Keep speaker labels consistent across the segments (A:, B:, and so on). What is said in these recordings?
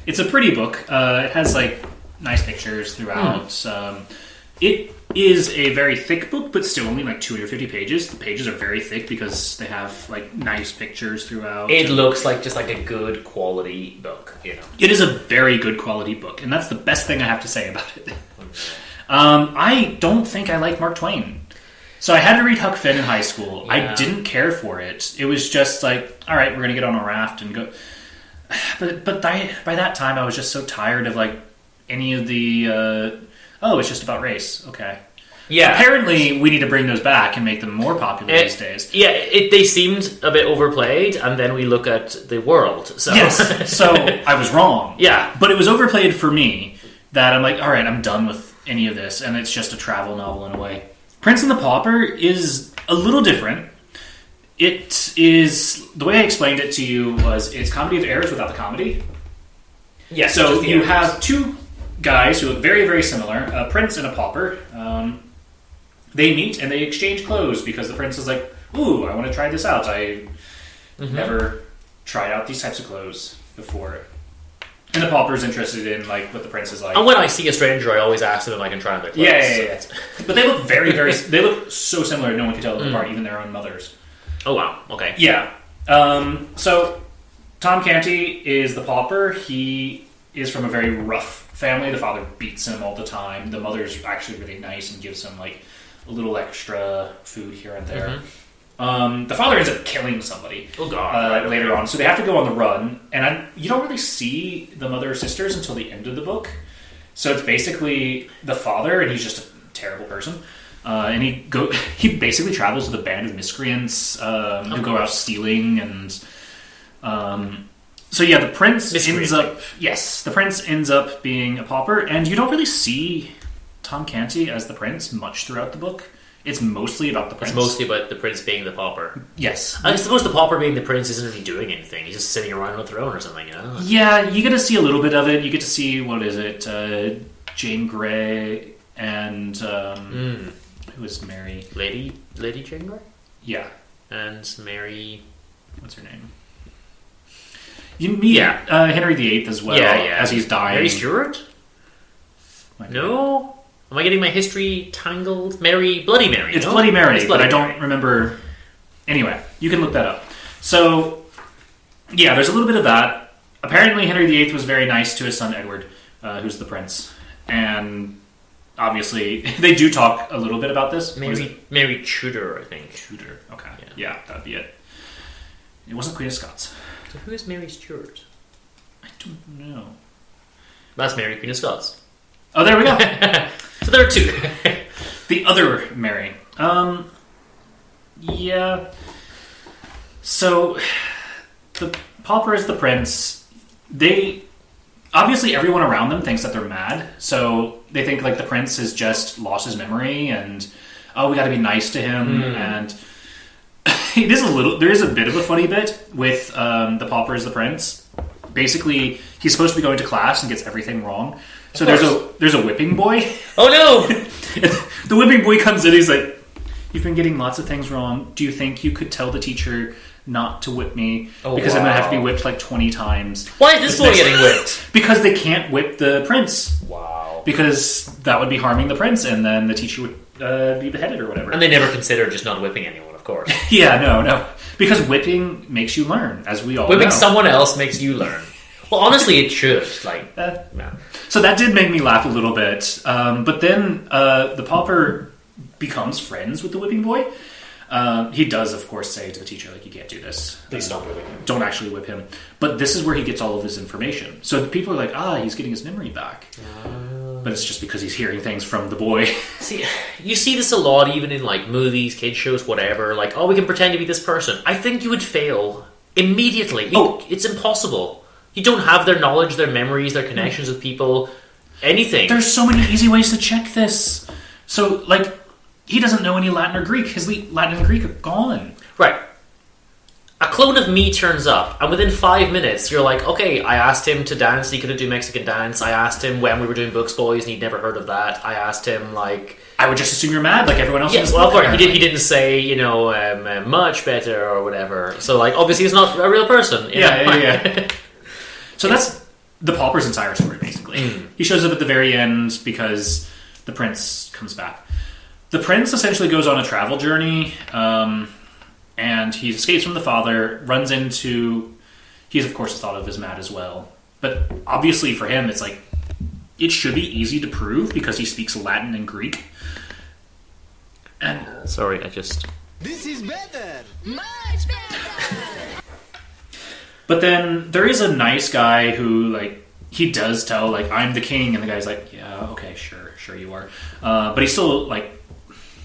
A: It's a pretty book. It has like nice pictures throughout. It is a very thick book, but still only like 250 pages. The pages are very thick because they have like nice pictures throughout.
B: It looks like just like a good quality book, you know.
A: It is a very good quality book, and that's the best thing I have to say about it. I don't think I like Mark Twain. So I had to read Huck Finn in high school.
B: Yeah.
A: I didn't care for it. It was just like, all right, we're going to get on a raft and go. But by that time, I was just so tired of like any of the... it's just about race. Okay.
B: Yeah.
A: Apparently, we need to bring those back and make them more popular these days.
B: Yeah, they seemed a bit overplayed, and then we look at the world. So.
A: Yes, so I was wrong.
B: Yeah.
A: But it was overplayed for me that I'm like, all right, I'm done with any of this, and it's just a travel novel in a way. Prince and the Pauper is a little different. It is... The way I explained it to you was it's comedy of errors without the comedy.
B: Yes.
A: So you have two guys who look very, very similar, a prince and a pauper. They meet and they exchange clothes because the prince is like, ooh, I want to try this out. I never tried out these types of clothes before. And the pauper's interested in like what the prince is like.
B: And when I see a stranger, I always ask them if I can try on their clothes.
A: Yeah. But they look very, very... They look so similar, no one can tell them apart, even their own mothers.
B: Oh, wow. Okay.
A: Yeah. So Tom Canty is the pauper. He is from a very rough family. The father beats him all the time. The mother's actually really nice and gives him like a little extra food here and there. The father ends up killing somebody later on, so they have to go on the run. And you don't really see the mother or sisters until the end of the book. So it's basically the father, and he's just a terrible person. And he basically travels with a band of miscreants who go out stealing and. So yeah, the prince ends up being a pauper, and you don't really see Tom Canty as the prince much throughout the book. It's mostly about the prince.
B: It's mostly about the prince being the pauper.
A: Yes.
B: I suppose the pauper being the prince isn't really doing anything. He's just sitting around on a throne or something, you know?
A: Yeah, you get to see a little bit of it. You get to see, Jane Grey and... Who is Mary?
B: Lady Jane Grey?
A: Yeah.
B: And Mary...
A: What's her name? You meet Henry VIII as well, as he's dying.
B: Mary Stuart? No? Am I getting my history tangled? Bloody Mary.
A: It's Bloody Mary, but I don't remember... Anyway, you can look that up. So, yeah, there's a little bit of that. Apparently, Henry VIII was very nice to his son Edward, who's the prince. And obviously, they do talk a little bit about this.
B: Mary Tudor, I think.
A: Tudor, okay. Yeah, that'd be it. It wasn't Queen of Scots.
B: So who is Mary Stuart?
A: I don't know.
B: That's Mary, Queen of Scots.
A: Oh, there we go.
B: So there are two.
A: The other Mary. Yeah. So, the pauper is the prince. Obviously, everyone around them thinks that they're mad. So, they think, like, the prince has just lost his memory and, we gotta be nice to him. And there is a bit of a funny bit with the pauper as the prince. Basically, he's supposed to be going to class and gets everything wrong. So there's a whipping boy.
B: Oh no!
A: The whipping boy comes in, he's like, you've been getting lots of things wrong. Do you think you could tell the teacher not to whip me? Because I'm going to have to be whipped like 20 times.
B: Why is this boy getting whipped?
A: Because they can't whip the prince.
B: Wow.
A: Because that would be harming the prince, and then the teacher would be beheaded or whatever.
B: And they never considered just not whipping anyone, of course.
A: Yeah, no. Because whipping makes you learn, as we all know.
B: Whipping someone else makes you learn. Well, honestly, it should.
A: So that did make me laugh a little bit. But then the pauper becomes friends with the whipping boy. He does, of course, say to the teacher, like, you can't do this.
B: Please stop whipping him.
A: Don't actually whip him. But this is where he gets all of his information. So people are like, he's getting his memory back. But it's just because he's hearing things from the boy.
B: See, you see this a lot, even in, like, movies, kids shows, whatever. Like, we can pretend to be this person. I think you would fail immediately. It's impossible. You don't have their knowledge, their memories, their connections with people, anything.
A: There's so many easy ways to check this. So, like, he doesn't know any Latin or Greek. His Latin and Greek are gone.
B: Right. A clone of me turns up, and within 5 minutes, you're like, okay, I asked him to dance, he couldn't do Mexican dance. I asked him when we were doing Books Boys, and he'd never heard of that. I asked him, like...
A: I would just assume you're mad, like everyone else.
B: Yes, well, of course, he didn't say, much better or whatever. So, like, obviously he's not a real person.
A: Yeah. So the Pauper's entire story, basically. He shows up at the very end because the prince comes back. The prince essentially goes on a travel journey, and he escapes from the father, runs into... He's, of course, thought of as mad as well. But obviously for him, it's like, it should be easy to prove because he speaks Latin and Greek. And
B: sorry, I just...
C: This is better! Much better!
A: But then there is a nice guy who, like, he does tell, like, I'm the king, and the guy's like, yeah, okay, sure you are. But he still, like,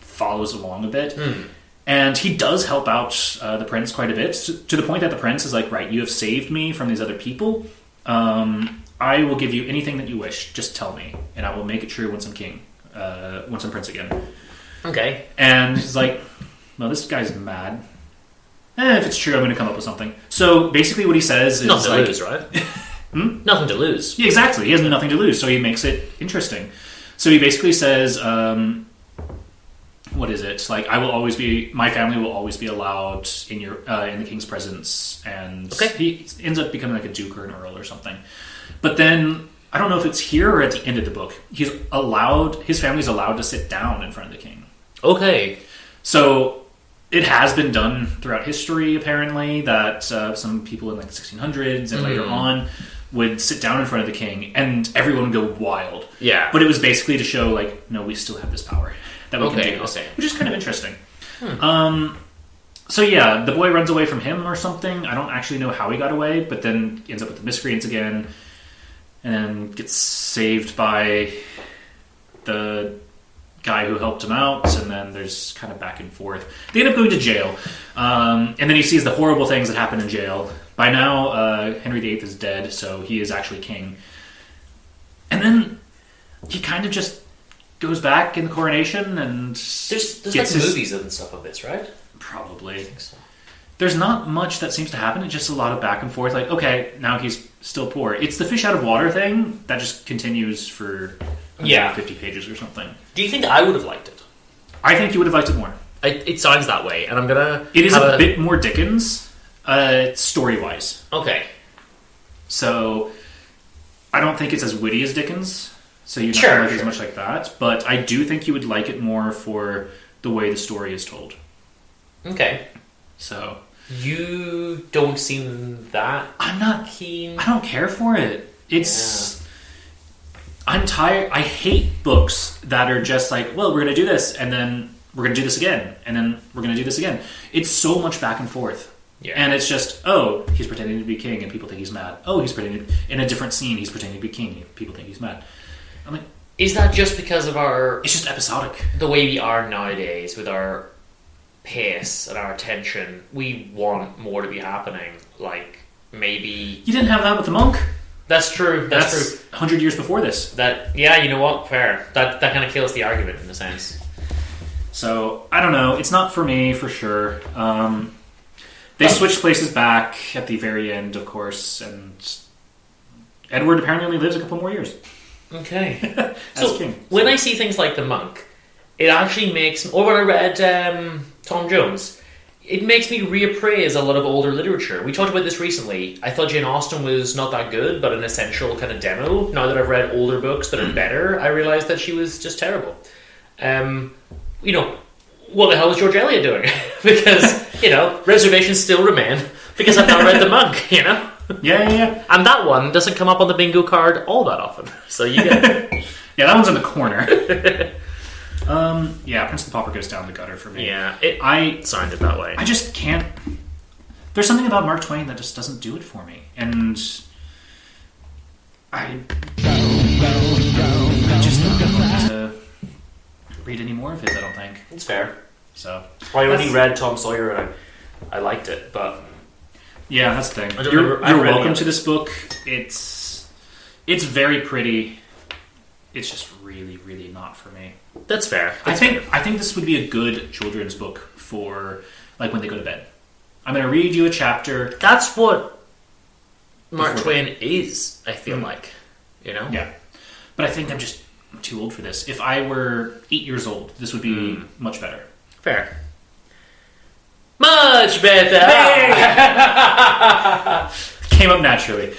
A: follows along a bit. And he does help out the prince quite a bit, to the point that the prince is like, right, you have saved me from these other people. I will give you anything that you wish. Just tell me, and I will make it true once I'm king, once I'm prince again.
B: Okay.
A: And he's like, well, this guy's mad. If it's true, I'm going to come up with something. So basically what he says is...
B: Nothing to
A: like,
B: lose, right? Nothing to lose.
A: Yeah, exactly. He has nothing to lose, so he makes it interesting. So he basically says, what is it? Like, my family will always be allowed in the king's presence, and he ends up becoming like a duke or an earl or something. But then, I don't know if it's here or at the end of the book, his family's allowed to sit down in front of the king.
B: Okay.
A: So... It has been done throughout history, apparently, that some people in like the 1600s and later on would sit down in front of the king, and everyone would go wild.
B: Yeah.
A: But it was basically to show, like, no, we still have this power that we can do this, which is kind of interesting. So yeah, the boy runs away from him or something. I don't actually know how he got away, but then ends up with the miscreants again, and then gets saved by the guy who helped him out, and then there's kind of back and forth. They end up going to jail, and then he sees the horrible things that happen in jail. By now, Henry VIII is dead, so he is actually king. And then he kind of just goes back in the coronation, and
B: there's like movies and stuff of this, right?
A: Probably.
B: I think so.
A: There's not much that seems to happen. It's just a lot of back and forth. Like, okay, now he's still poor. It's the fish out of water thing that just continues for 50 pages or something.
B: Do you think I would have liked it?
A: I think you would have liked it more.
B: It sounds that way, and I'm gonna...
A: It is a bit more Dickens, story-wise.
B: Okay.
A: So, I don't think it's as witty as Dickens, so you're not going to like it as much like that, but I do think you would like it more for the way the story is told.
B: Okay.
A: So...
B: You don't seem that...
A: I'm not
B: keen.
A: I don't care for it. It's... Yeah. I'm tired. I hate books that are just like, well, we're going to do this, and then we're going to do this again, and then we're going to do this again. It's so much back and forth.
B: Yeah.
A: And it's just, oh, he's pretending to be king, and people think he's mad. Oh, he's pretending... In a different scene, he's pretending to be king, and people think he's mad. I'm like...
B: Is that just because of our...
A: It's just episodic.
B: The way we are nowadays, with our pace and our attention, we want more to be happening. Like, maybe...
A: You didn't have that with the monk.
B: That's true. That's true.
A: 100 years before this.
B: You know what? Fair. That kind of kills the argument in a sense.
A: So I don't know. It's not for me for sure. They switched places back at the very end, of course, and Edward apparently only lives a couple more years.
B: Okay.
A: As king.
B: When I see things like The Monk, it actually makes... Or when I read Tom Jones... It makes me reappraise a lot of older literature. We talked about this recently. I thought Jane Austen was not that good, but an essential kind of demo. Now that I've read older books that are better, I realised that she was just terrible. What the hell was George Eliot doing? Because, reservations still remain because I've not read The Monk,
A: Yeah.
B: And that one doesn't come up on the bingo card all that often. So you get it.
A: Yeah, that one's in the corner. Prince the Pauper goes down the gutter for me.
B: Yeah, I signed it that way.
A: I just can't... There's something about Mark Twain that just doesn't do it for me. And I'm just not going to read any more of his, I don't think.
B: It's fair.
A: So
B: I only read Tom Sawyer and I liked it, but...
A: Yeah, that's the thing. You're welcome to this book. It's very pretty. It's just really, really not for me.
B: That's fair.
A: I think this would be a good children's book for like when they go to bed. I'm going to read you a chapter.
B: That's what Mark Twain is, I feel like.
A: Yeah. But I think I'm too old for this. If I were 8 years old, this would be much better.
B: Fair. Much better!
A: Hey! Came up naturally.